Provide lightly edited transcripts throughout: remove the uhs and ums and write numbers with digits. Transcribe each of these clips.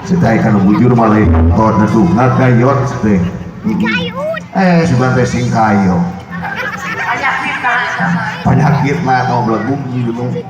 Sedai kan bujur malah kau tuh ngagayot sedai. Sudah tesing kayo. Penyakit mah kau belum gitu.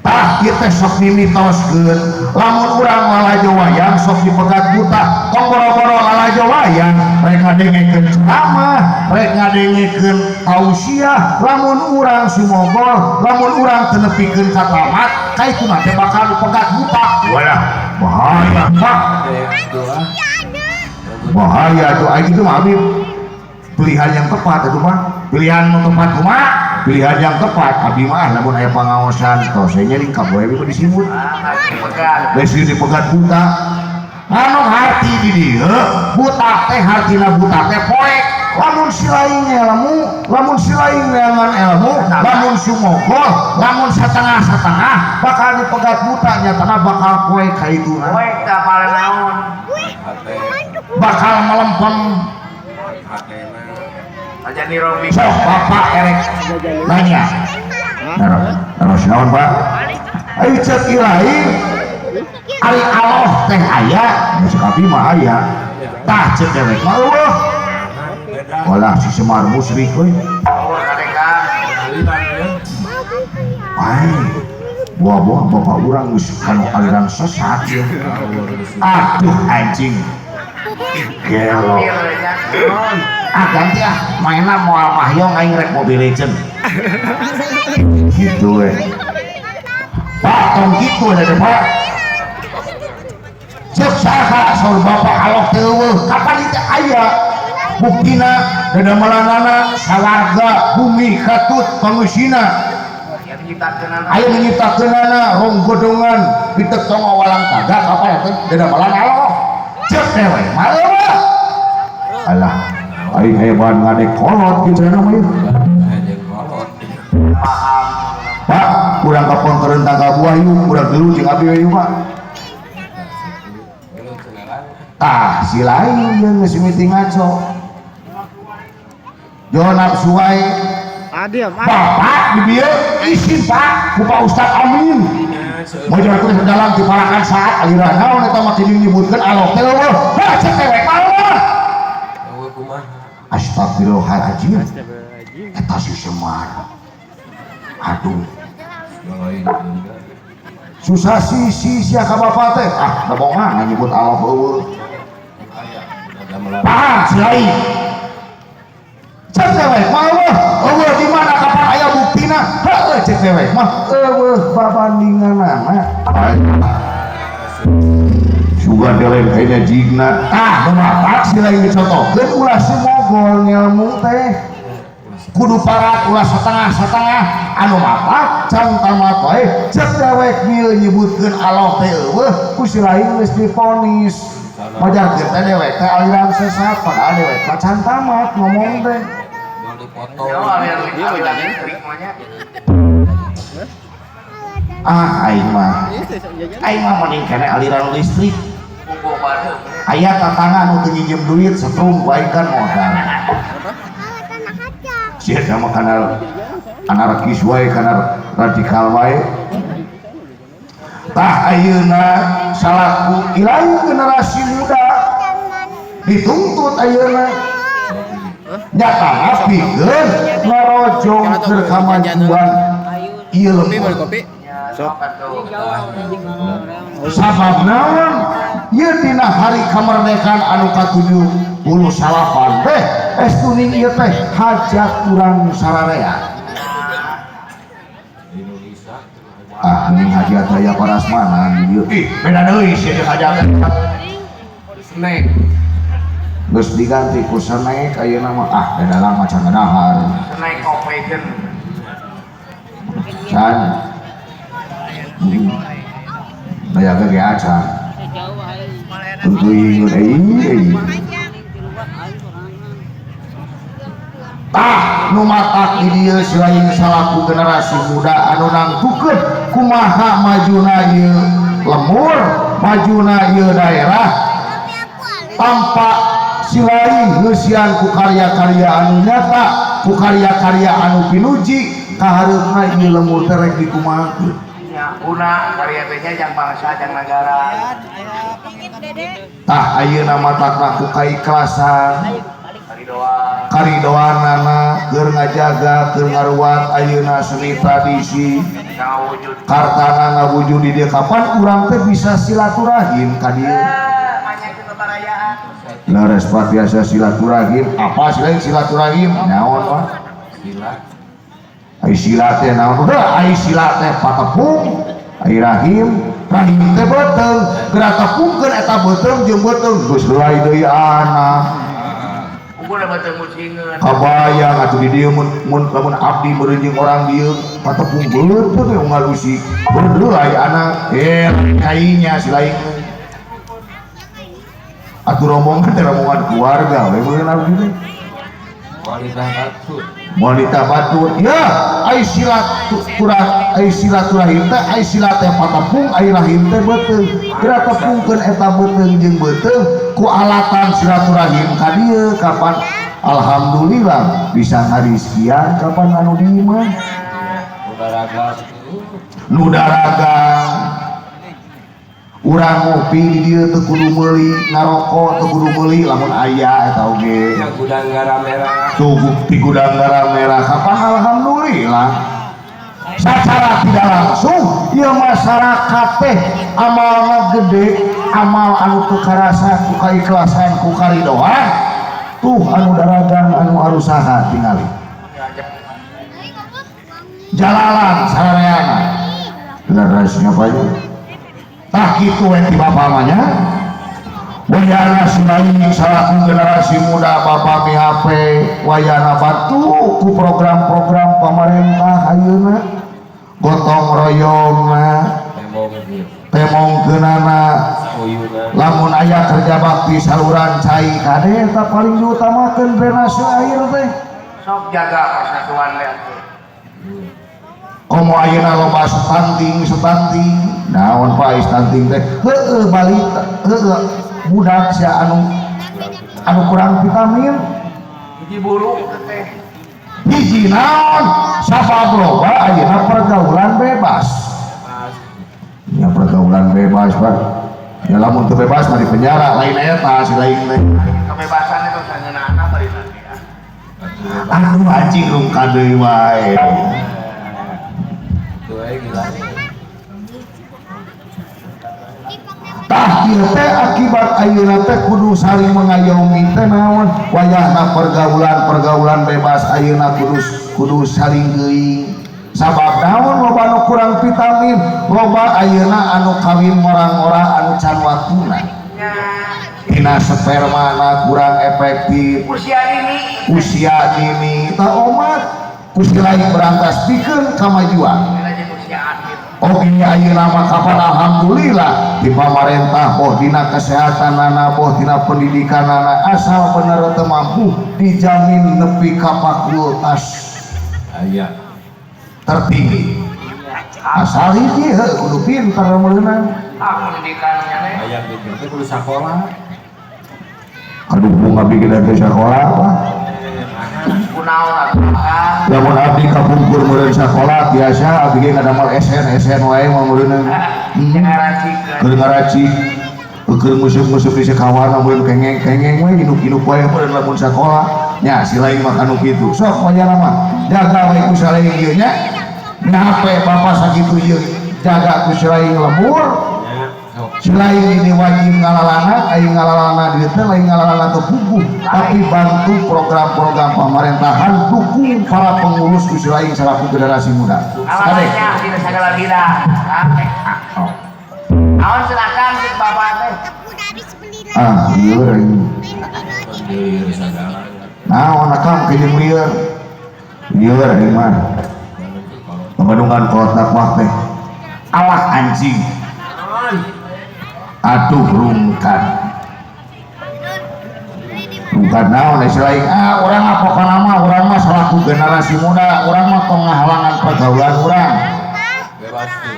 Tah kita sok dimitoskeun lamun urang lalajo wayang sok dipegat buta tong boro-boro lalajo wayang rek ngadengekeun ceramah rek ngadengekeun tausiah lamun urang sumogol lamun urang teu nepikeun ka tamat kaituna teh bakal dipegat buta walah bahaya Pak bahaya tuh aing itu mah pilihan yang tepat itu Pak pilihan yang tepat kumaha pilihan yang tepat abdi mah namun aya pangaosan tos nya di kaboe bisa disimut geus dipegat buta anu hati di dieu buta teh hartina buta teh poek lamun silaing lamun silaing neangan ilmu lamun sumogol lamun satengah-satengah bakal dipegat buta nyatana bakal poek ka ituna poek teh paling naon bakal melempem aja nih Robi. So, Bapak Erek nanya. Terus naon Pak? Ayo cek ilahi. Ari Allah teh aya, geus kapi mah aya. Tah cek dewek mah eueuh. Walah si Semar musyrik euy. Ai, buah-buah bapak urang geus kana aliran sesat ya. Aduh anjing. Gelo. Ganti mainan moal mahyong aing rek Mobile Legend gitu Pak tong gitu ada Pak cek saha saur bapak Allah teh eueuh kapan itu aya buktina dadamelanana sawarga bumi katut pangusina aya nyiptakeunana rong godongan pitek tong walang taga kapan teh dadamelan Allah cek teh we mah alah aing hebat ngadek kolot gitu namanya paham Pak kurang kapon kerentang ka buah yuk kurang gelu jeung abdi we Pak tah si lain yang geus meeting ngaco johan nafsu wae Bapak di dieu izin Pak ku Pak Ustaz Amin mojar teh dalam diparakan saat aliran naon eta mah kieu nyebutkeun Allah teh eueuh cek teh Astagfirullahaladzim eta si Semar aduh susah si ka bapak teh bohongan nyebut Allah eueuh paham si lain cek tewek mah eueuh di mana kapan aya buktina heueuh cek tewek mah eueuh babandinganana juga dalam kayaknya jigna memapak sila ini contohkan ulah sumogol ngilmu teh kudu parat ulah setengah-setengah anu mapak can tamat wae cek dewek mil nyebutkeun Allah teh eueuh ku sila ini geus divonis majar teh dewek teh aliran sesat padahal dewek mah can tamat ngomong teh aing mah mending kene aliran listrik aya tantangan untuk nyinjem duit setrum baik kan modal sia sama kana anarkis wae kana radikal wae tah ayeuna salaku ilahi generasi muda dituntut ayeuna nyata pikeun ngarojong keur kamajuan ieu leuwih sabab naon ieu dina hari kamardikaan anu ka-78 teh estuning ieu teh hajat urang sararea ini hajat aya parasmanan ieu beda deui sia hajat snack geus diganti ku snack ayeuna mah beda lang macan ngadahar snack kopekeun can daya ge acan tentu ingin tah nu matak di dieu selain salaku generasi muda anu nangtukeun kumaha majuna ieu lemur majuna ieu daerah tanpa silain ngeusian ku karya-karya anu nyata ku karya-karya anu pinuji kahareupna ieu lemur teh rek dikumahakeun Guna karya teh jang bangsa jang negara. Tah ayeuna matakna ku kaikhlasan karidoanana keur ngajaga keur ngaruat ayeuna seni tradisi kartana ngawujud di dieu kapan urang teh bisa silaturahim ka dieu. Leres patiasa silaturahim apa selain silaturahim naon Pak? Ai sila teh naon? Ai sila teh patepung, ai rahim teh beuteuh, geura tepungkeun eta beuteuh jeung beuteuh geus leuy deui anak. Udah betul musingan. Kabayang atuh di dieu mun lamun abdi meureun jeung urang dieu patepung beuteuh teh ngalusi beuleuh aya anak kainya si lain. Atuh rombongan teh rombongan keluarga we meureun abdi teh. Wanita batur ya ai silaturahim teh ai silat teh patepung ai rahim teh beuteuh geura tepungkeun eta beuteuh jeung beuteuh ku alatan silaturahim ka dieu kapan alhamdulillah bisa ngarizkian kapan anu dieu mah nu daragang urang ngopi di dieu teu kudu meuli ngarokok teu kudu meuli lamun aya eta oge Gudang garam merah. tuh bukti gudang garam merah kapan alhamdulillah secara tidak langsung ya masyarakat teh amalna gede amal anu teu karasa ku kaikhlasan ku karidoan tuh anu daragang anu arusaha tingali jalalan sarareana leresnya banyak tah kitu we ti bapa manya wayana selain salaku generasi muda bapa BHP wayana bantu ku program-program pemerintah ayeuna gotong royongna temongkeunana lamun aya kerja bakti saluran cai kade eta paling diutamakeun drainase air teh Sok jaga persatuan deh. komo ayeuna loba stunting naon Pak stunting teh heueuh balita heueuh budak sia anu kurang vitamin Hiji bulu teh. hiji naon sabab loba ayeuna pergaulan bebas ya pergaulan bebas Pak ya lamun teu bebas mah di penjara lain eta si lain teh Kebebasan itu sangeunana bari nanti ya. anu anjing rungka deui wae tah ieu teh akibat ayeuna teh kudu saling mengayomi teh naon wayahna pergaulan bebas ayeuna kudu saling geuing sabab naon loba anu kurang vitamin loba ayeuna anu kawin orang-orang anu can waktuna tina spermana kurang efektif usia dini tah omat kusilain berantas pikeun kamajuan oke ayeuna mah kapan alhamdulillah di pamarentah boh dina kesehatanana boh dina pendidikanana asal bener teu mampu dijamin nepi ka fakultas aya tertinggi asal hiji kudu pinter meunang pendidikannya teh aya gitu teh kudu sakola aduh bunga bikin dari sekolah Pak kunaon atuh lamun abdi kapungkur meureun sakola biasa abdi ge ngadamel SN wae mah meureun keur ngaracik keur musuh-musuh di sekawan meureun kengeng we inuk-inuk wae meureun lamun sakola nya si lain mah anu kitu sok wayana mah jaga wae ku salain ieu nya nape bapak sakitu ieu jaga ku salain lembur selain ini wajib ngalalana aing ngalalana dieu teh lain ngalalana teu puguh tapi bantu program-program pemerintahan dukung para pengurus ku selain selaku generasi muda alamatnya di segala bidang naon silakan si bapak teh ieu reuing naon akam ke jeung lieur ieu reuing mah pembandungan kotak mah teh alah anjing aduh rungkan naon selain orang apa nama orang mah selaku generasi muda orang mah penghalangan pergaulan orang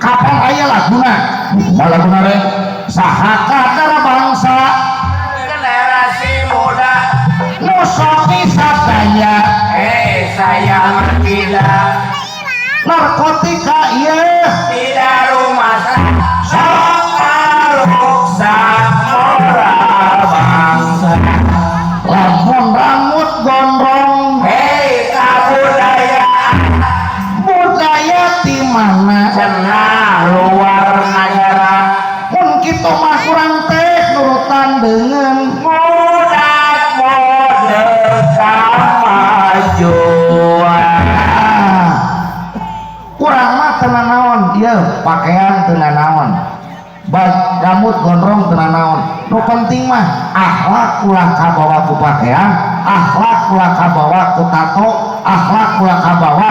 kapan aya laguna laguna rek sahakatna bangsa generasi muda nu sok sadaya saya tidak narkotika ieu tidak pakaian teu naon, rambut gondrong teu naon. Nu penting mah akhlak ulah kabawa ku pakaian, akhlak ulah kabawa ku tato, akhlak ulah kabawa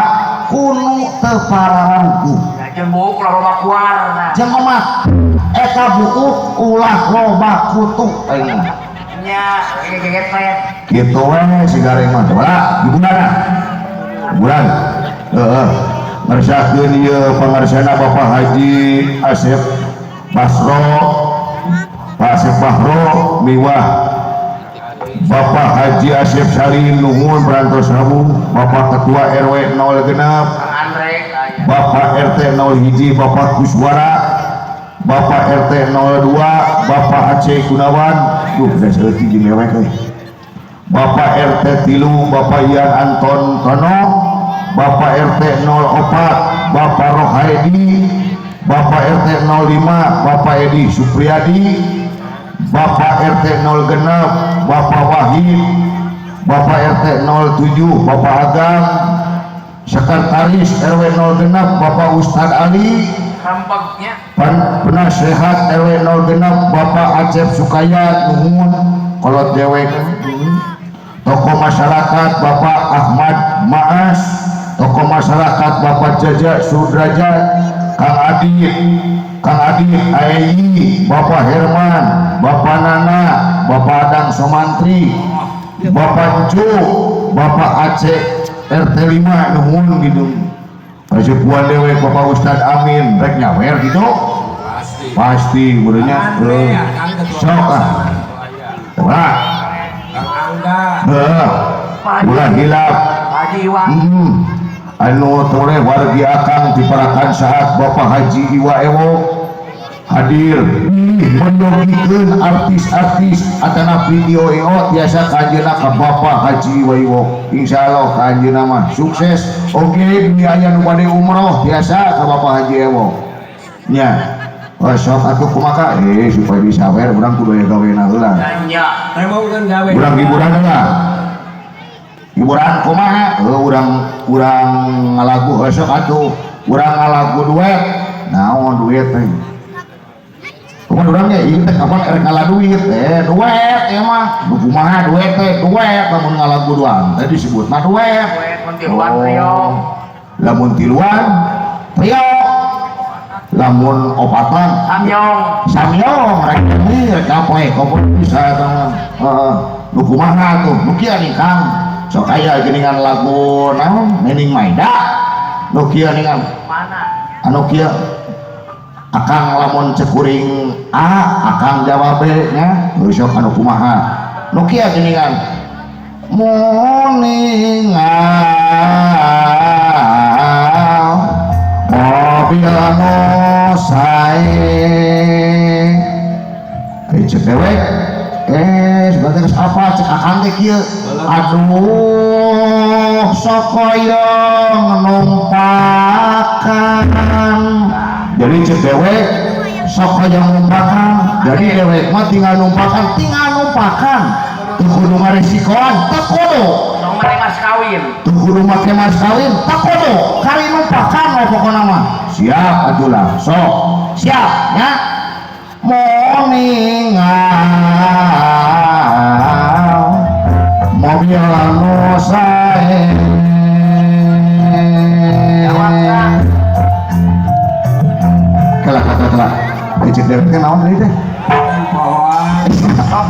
kunu teu pararugu. Ya jeung buuk ulah loba kuarna. Jeung omat eta buuk ulah loba kutu aing. Nya geget pet. Gitu we si gareng mah coba hiburan hiburan ngersahkeun ieu pangarsana Bapak Haji Asep Basro Pak Asep Bahro miwah Bapak Haji Asep Salim nuhun berantos rabu Bapak Ketua RW 06 Kang Andre aya. Bapak RT 01 Bapak Kuswara Bapak RT 02 Bapak Aceh Gunawan udah selesai jeung lewek euy. Bapak RT 3 Bapak Ian Anton Tono, Bapak RT 04 Bapak Rohaidi, Bapak RT 05 Bapak Edi Supriyadi, Bapak RT 06 Bapak Wahid, Bapak RT 07 Bapak Agam, Sekretaris RW 06 Bapak Ustad Ali, Rampaknya. Penasehat RW 06 Bapak Acep Sukaya nuhun kolot dewek. Tokoh masyarakat Bapak Ahmad Maas, tokoh masyarakat Bapak Jaja Sudrajat, Kang Adit Ayi, Bapak Herman, Bapak Nana, Bapak Adang Somantri, Bapak Jo, Bapak Aceh RT 5 nuhun gitu. Kasepuan dewek Bapak Ustad Amin rek nyawer gitu. Pasti urangnya sok ah. Wah. Kang Angga Ulah hilap. Haji Iwa. Anu tore wargi akang diparakan saat Bapak Haji Iwa Ewo hadir mendongikeun artis-artis atana video EO tiasa kanjeuna ka Bapak Haji Iwa Ewo. Insyaallah kanjeuna mah sukses oge dunia aya nu bade umroh tiasa ka Bapak Haji Ewo. Nya sok atuh kumaha supaya disawer urang kudu aya gaweana heula. Nya. Emongkeun gawe. Urang hiburan heula. Hiburan kumaha? Urang ngalagu sok atuh. Urang ngalagu duet. Naon duet teh? Kumaha urang ge ieu teh kapan erek ngala duit duet ya mah. Nu kumaha duet teh? Duet lamun ngalagu doang. Tadi disebutna duet. Duet mun tiluan trio. Lamun tiluan trio. Lamun opatan samyong rek deui capoe kopo bisa tah nu kumaha tuh nu kieu nih Kang sok aya geuningan lagu naon Nening Maida nu kieu ningan Mana? anu kieu akang lamun cekuring akang jawab nya sok anu kumaha nu kieu geuningan muningal mobil anu sae cek dewek sebentar apa cek akang teh kieu aduh sok hoyong numpakan jadi cek dewek sok hoyong numpakan jadi dewek mah tinggal numpakan teu kudu ngaresikoan teu kudu Nong mari mas kawin. teu kudu make mas kawin teu kudu kari numpakan we pokona mah siap atuh lah sok siap nya moningal mobil anu sae kalah cek dewek teh naon deui teh pohon